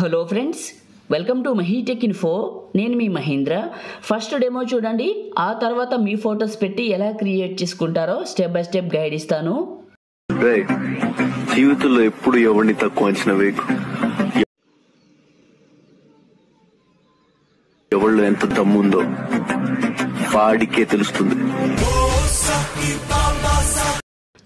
Hello friends, welcome to MahiTech info. నేను మీ Mahindra. First demo చూడండి, ఆ తర్వాత మీ ఫొటోస్ పెట్టి ఎలా క్రియేట్ చేసుకుంటారో స్టెప్ బై స్టెప్ గైడ్ ఇస్తాను. జీవితంలో ఎప్పుడు ఎవరిని తక్కువ అంచనా వేయకు. ఎవరిలో ఎంత దమ్ముందో వాడికే తెలుస్తుంది.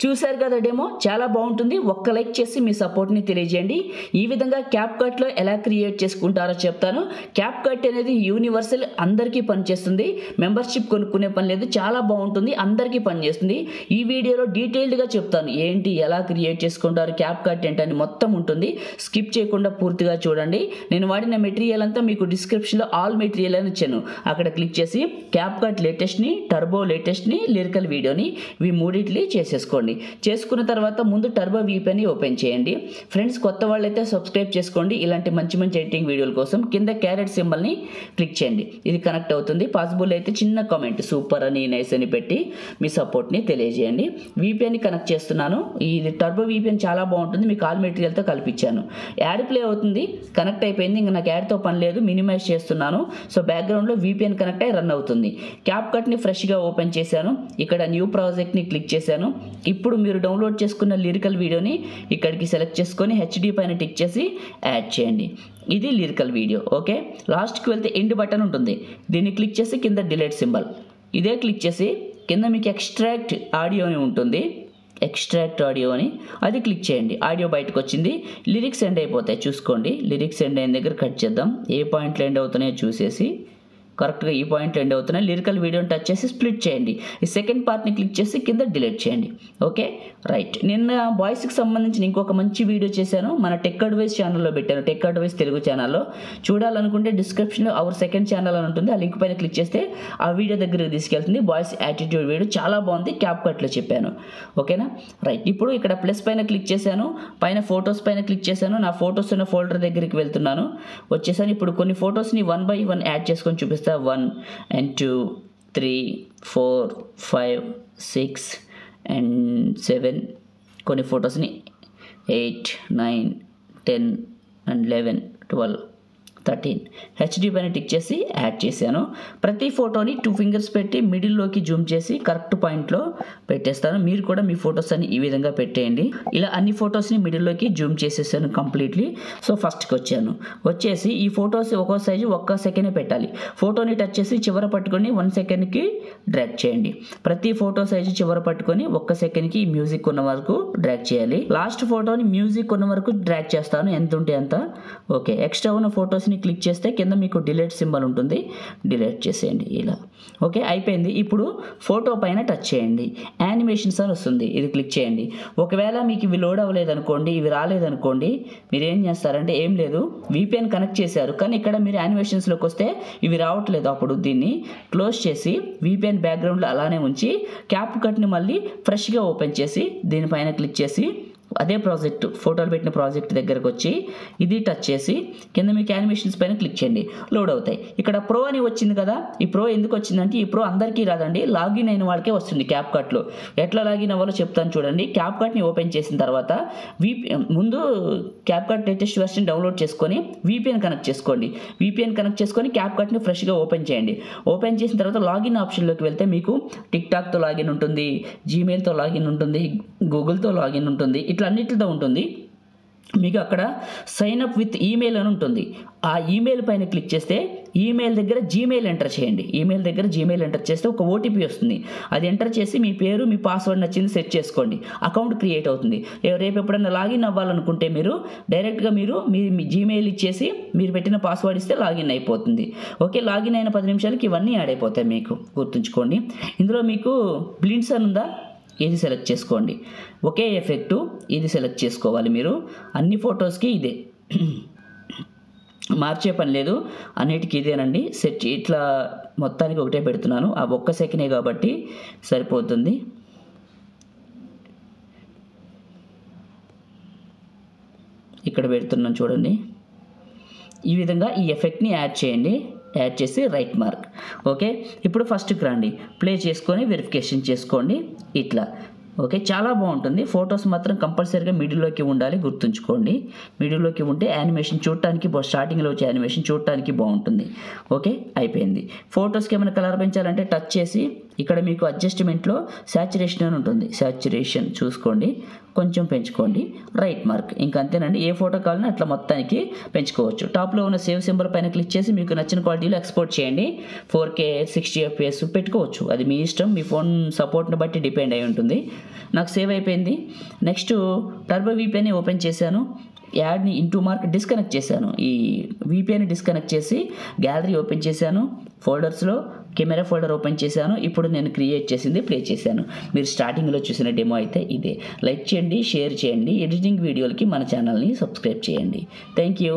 చూశారు కదా డెమో, చాలా బాగుంటుంది. ఒక్క లైక్ చేసి మీ సపోర్ట్ని తెలియజేయండి. ఈ విధంగా క్యాప్కట్లో ఎలా క్రియేట్ చేసుకుంటారో చెప్తాను. క్యాప్కట్ అనేది యూనివర్సల్, అందరికీ పనిచేస్తుంది. మెంబర్షిప్ కొనుక్కునే పని లేదు, చాలా బాగుంటుంది, అందరికీ పనిచేస్తుంది. ఈ వీడియోలో డీటెయిల్డ్గా చెప్తాను ఏంటి, ఎలా క్రియేట్ చేసుకుంటారు, క్యాప్కట్ ఏంటని మొత్తం ఉంటుంది. స్కిప్ చేయకుండా పూర్తిగా చూడండి. నేను వాడిన మెటీరియల్ అంతా మీకు డిస్క్రిప్షన్లో ఆల్ మెటీరియల్ అని ఇచ్చాను. అక్కడ క్లిక్ చేసి క్యాప్కట్ లేటెస్ట్ని, టర్బో లేటెస్ట్ని, లిరికల్ వీడియోని ఇవి మూడిట్లీ చేసేసుకోండి. చేసుకున్న తర్వాత ముందు టర్బో వీపీని ఓపెన్ చేయండి. ఫ్రెండ్స్, కొత్త వాళ్ళైతే సబ్స్క్రైబ్ చేసుకోండి. ఇలాంటి మంచి మంచి ఎడిటింగ్ వీడియోల కోసం కింద క్యారెట్ సింబల్ని క్లిక్ చేయండి. ఇది కనెక్ట్ అవుతుంది. పాసిబుల్ అయితే చిన్న కామెంట్ సూపర్ అని, నైస్ అని పెట్టి మీ సపోర్ట్ని తెలియజేయండి. వీపీని కనెక్ట్ చేస్తున్నాను. ఇది టర్బో వీపీఎన్ చాలా బాగుంటుంది. మీకు ఆల్ మెటీరియల్తో కల్పించాను. యాడ్ ప్లే అవుతుంది, కనెక్ట్ అయిపోయింది. ఇంకా నాకు యాడ్తో పని లేదు, మినిమైజ్ చేస్తున్నాను. సో బ్యాక్గ్రౌండ్లో వీపీఎన్ కనెక్ట్ అయ్యి రన్ అవుతుంది. క్యాప్కట్ని ఫ్రెష్గా ఓపెన్ చేశాను. ఇక్కడ న్యూ ప్రాజెక్ట్ని క్లిక్ చేశాను. ఇప్పుడు మీరు డౌన్లోడ్ చేసుకున్న లిరికల్ వీడియోని ఇక్కడికి సెలెక్ట్ చేసుకొని హెచ్డి పైన టిక్ చేసి యాడ్ చేయండి. ఇది లిరికల్ వీడియో. ఓకే, లాస్ట్కి వెళ్తే ఎండ్ బటన్ ఉంటుంది. దీన్ని క్లిక్ చేసి కింద డిలీట్ సింబల్ ఇదే క్లిక్ చేసి కింద మీకు ఎక్స్ట్రాక్ట్ ఆడియో అని ఉంటుంది. ఎక్స్ట్రాక్ట్ ఆడియో అని అది క్లిక్ చేయండి. ఆడియో బయటకు వచ్చింది. లిరిక్స్ ఎండ్ అయిపోతాయి, చూసుకోండి. లిరిక్స్ ఎండ్ అయిన దగ్గర కట్ చేద్దాం. ఏ పాయింట్లు ఎండ్ అవుతున్నాయో చూసేసి కరెక్ట్గా ఈ పాయింట్ ఎండ్ అవుతున్నాయి. లిరికల్ వీడియోని టచ్ చేసి స్ప్లిట్ చేయండి. ఈ సెకండ్ పార్ట్ని క్లిక్ చేసి కింద డిలీట్ చేయండి. Okay, right. నిన్న బాయ్స్కి సంబంధించిన ఇంకొక మంచి వీడియో చేశాను. మన టెక్ అడ్వైస్ ఛానల్లో పెట్టాను. టెక్ అడ్వైస్ తెలుగు ఛానల్లో చూడాలనుకుంటే డిస్క్రిప్షన్లో అవర్ సెకండ్ ఛానల్ అని ఉంటుంది. ఆ లింక్ పైన క్లిక్ చేస్తే ఆ వీడియో దగ్గరికి తీసుకెళ్తుంది. బాయ్స్ యాటిట్యూడ్ వీడియో చాలా బాగుంది. క్యాప్కట్లో చెప్పాను. ఓకేనా, రైట్. ఇప్పుడు ఇక్కడ ప్లస్ పైన క్లిక్ చేశాను. పైన ఫొటోస్ పైన క్లిక్ చేశాను. నా ఫొటోస్ ఉన్న ఫోల్డర్ దగ్గరికి వెళ్తున్నాను. వచ్చేసాను. ఇప్పుడు కొన్ని ఫొటోస్ని 1 by 1 యాడ్ చేసుకొని చూపిస్తాను. 1 and 2 3 4 5 6 and 7. కొన్ని ఫొటోస్ని 8 9 10 and 11 12 13 హెచ్డి పైన టిక్ చేసి యాడ్ చేశాను. ప్రతి ఫోటోని 2 fingers పెట్టి మిడిల్లోకి జూమ్ చేసి కరెక్ట్ పాయింట్లో పెట్టేస్తాను. మీరు కూడా మీ ఫొటోస్ అని ఈ విధంగా పెట్టేయండి. ఇలా అన్ని ఫొటోస్ని మిడిల్లోకి జూమ్ చేసేసాను కంప్లీట్లీ. సో ఫస్ట్కి వచ్చేసి ఈ ఫొటోస్ ఒక్కో సైజు 1 సెకండ్ పెట్టాలి. ఫోటోని టచ్ చేసి చివర పట్టుకొని 1 సెకండ్కి డ్రాగ్ చేయండి. ప్రతి ఫోటో సైజు చివర పట్టుకొని 1 సెకండ్కి మ్యూజిక్ ఉన్న వరకు డ్రాగ్ చేయాలి. లాస్ట్ ఫోటోని మ్యూజిక్ ఉన్న వరకు డ్రాగ్ చేస్తాను, ఎంత ఉంటే అంత. ఓకే, ఎక్స్ట్రా ఉన్న ఫొటోస్ని క్లిక్ చేస్తే కింద మీకు డిలీట్ సింబల్ ఉంటుంది. డిలీట్ చేసేయండి ఇలా. ఓకే, అయిపోయింది. ఇప్పుడు ఫోటో పైన టచ్ చేయండి. యానిమేషన్స్ అని వస్తుంది, ఇది క్లిక్ చేయండి. ఒకవేళ మీకు ఇవి లోడ్ అవ్వలేదనుకోండి, ఇవి రాలేదనుకోండి, మీరు ఏం చేస్తారంటే ఏం లేదు, VPN కనెక్ట్ చేశారు కానీ ఇక్కడ మీరు యానిమేషన్స్లోకి వస్తే ఇవి రావట్లేదు. అప్పుడు దీన్ని క్లోజ్ చేసి VPN బ్యాక్గ్రౌండ్లో అలానే ఉంచి క్యాప్కట్ని మళ్ళీ ఫ్రెష్గా ఓపెన్ చేసి దీనిపైన క్లిక్ చేసి అదే ప్రాజెక్ట్, ఫోటోలు పెట్టిన ప్రాజెక్ట్ దగ్గరకు వచ్చి ఇది టచ్ చేసి కింద మీకు యానిమేషన్స్ పైన క్లిక్ చేయండి. లోడ్ అవుతాయి. ఇక్కడ ప్రో అని వచ్చింది కదా, ఈ ప్రో ఎందుకు వచ్చిందంటే ఈ ప్రో అందరికీ రాదండి, లాగిన్ అయిన వాళ్ళకే వస్తుంది. క్యాప్కట్లో ఎట్లా లాగిన్ అవ్వాలో చెప్తాను చూడండి. క్యాప్కట్ని ఓపెన్ చేసిన తర్వాత ముందు క్యాప్కట్ లేటెస్ట్ వెర్షన్ డౌన్లోడ్ చేసుకొని VPN కనెక్ట్ చేసుకోండి. VPN కనెక్ట్ చేసుకొని క్యాప్కట్ని ఫ్రెష్గా ఓపెన్ చేయండి. ఓపెన్ చేసిన తర్వాత లాగిన్ ఆప్షన్లోకి వెళ్తే మీకు టిక్టాక్తో లాగిన్ ఉంటుంది, జీమెయిల్తో లాగిన్ ఉంటుంది, గూగుల్తో లాగిన్ ఉంటుంది, ఇట్లా అన్నిటితో ఉంటుంది. మీకు అక్కడ సైన్ అప్ విత్ ఈమెయిల్ అని ఉంటుంది. ఆ ఈమెయిల్ పైన క్లిక్ చేస్తే ఈమెయిల్ దగ్గర జీమెయిల్ ఎంటర్ చేయండి. ఈమెయిల్ దగ్గర జీమెయిల్ ఎంటర్ చేస్తే ఒక OTP వస్తుంది. అది ఎంటర్ చేసి మీ పేరు, మీ పాస్వర్డ్ నచ్చింది సెట్ చేసుకోండి. అకౌంట్ క్రియేట్ అవుతుంది. రేపు ఎప్పుడైనా లాగిన్ అవ్వాలనుకుంటే మీరు డైరెక్ట్గా మీ జీమెయిల్ ఇచ్చేసి మీరు పెట్టిన పాస్వర్డ్ ఇస్తే లాగిన్ అయిపోతుంది. ఓకే, లాగిన్ అయిన 10 నిమిషాలకి ఇవన్నీ యాడ్ అయిపోతాయి. మీకు గుర్తుంచుకోండి. ఇందులో మీకు బ్లిండ్స్ అని ఉందా, ఇది సెలెక్ట్ చేసుకోండి. ఒకే ఎఫెక్టు ఇది సెలెక్ట్ చేసుకోవాలి. మీరు అన్ని ఫొటోస్కి ఇదే, మార్చే పని లేదు, అన్నిటికీ ఇదేనండి సెట్. ఇట్లా మొత్తానికి ఒకటే పెడుతున్నాను. ఆ 1 సెకండే కాబట్టి సరిపోతుంది. ఇక్కడ పెడుతున్నాను చూడండి. ఈ విధంగా ఈ ఎఫెక్ట్ని యాడ్ చేయండి. యాడ్ చేసి రైట్ మార్క్. ఓకే, ఇప్పుడు ఫస్ట్కి రండి, ప్లే చేసుకొని వెరిఫికేషన్ చేసుకోండి. ఇట్లా ఓకే, చాలా బాగుంటుంది. ఫొటోస్ మాత్రం కంపల్సరీగా మిడిల్లోకి ఉండాలి, గుర్తుంచుకోండి. మిడిల్లోకి ఉంటే యానిమేషన్ చూడటానికి స్టార్టింగ్లో వచ్చే యానిమేషన్ చూడటానికి బాగుంటుంది. ఓకే, అయిపోయింది. ఫొటోస్కి ఏమైనా కలర్ పెంచాలంటే టచ్ చేసి ఇక్కడ మీకు అడ్జస్ట్మెంట్లో శాచురేషన్ అని ఉంటుంది. శాచురేషన్ చూసుకోండి, కొంచెం పెంచుకోండి, రైట్ మార్క్. ఇంకా అంతేనండి. ఏ ఫోటో కావాలన్నా అట్లా మొత్తానికి పెంచుకోవచ్చు. టాప్లో ఉన్న సేవ్ సింబల్ పైన క్లిక్ చేసి మీకు నచ్చిన క్వాలిటీలో ఎక్స్పోర్ట్ చేయండి. 4K 60 FPS పెట్టుకోవచ్చు, అది మీ ఇష్టం, మీ ఫోన్ సపోర్ట్ని బట్టి డిపెండ్ అయి ఉంటుంది. నాకు సేవ్ అయిపోయింది. నెక్స్ట్ టర్బో VPN ఓపెన్ చేశాను. యాడ్ని ఇంటూ మార్క్ డిస్కనెక్ట్ చేశాను. ఈ VPN డిస్కనెక్ట్ చేసి గ్యాలరీ ఓపెన్ చేశాను. ఫోల్డర్స్లో కెమెరా ఫోల్డర్ ఓపెన్ చేశాను. ఇప్పుడు నేను క్రియేట్ చేసింది ప్లే చేశాను. మీరు స్టార్టింగ్లో చూసిన డెమో అయితే ఇదే. లైక్ చేయండి, షేర్ చేయండి. ఎడిటింగ్ వీడియోలకి మన ఛానల్ని సబ్స్క్రైబ్ చేయండి. Thank you.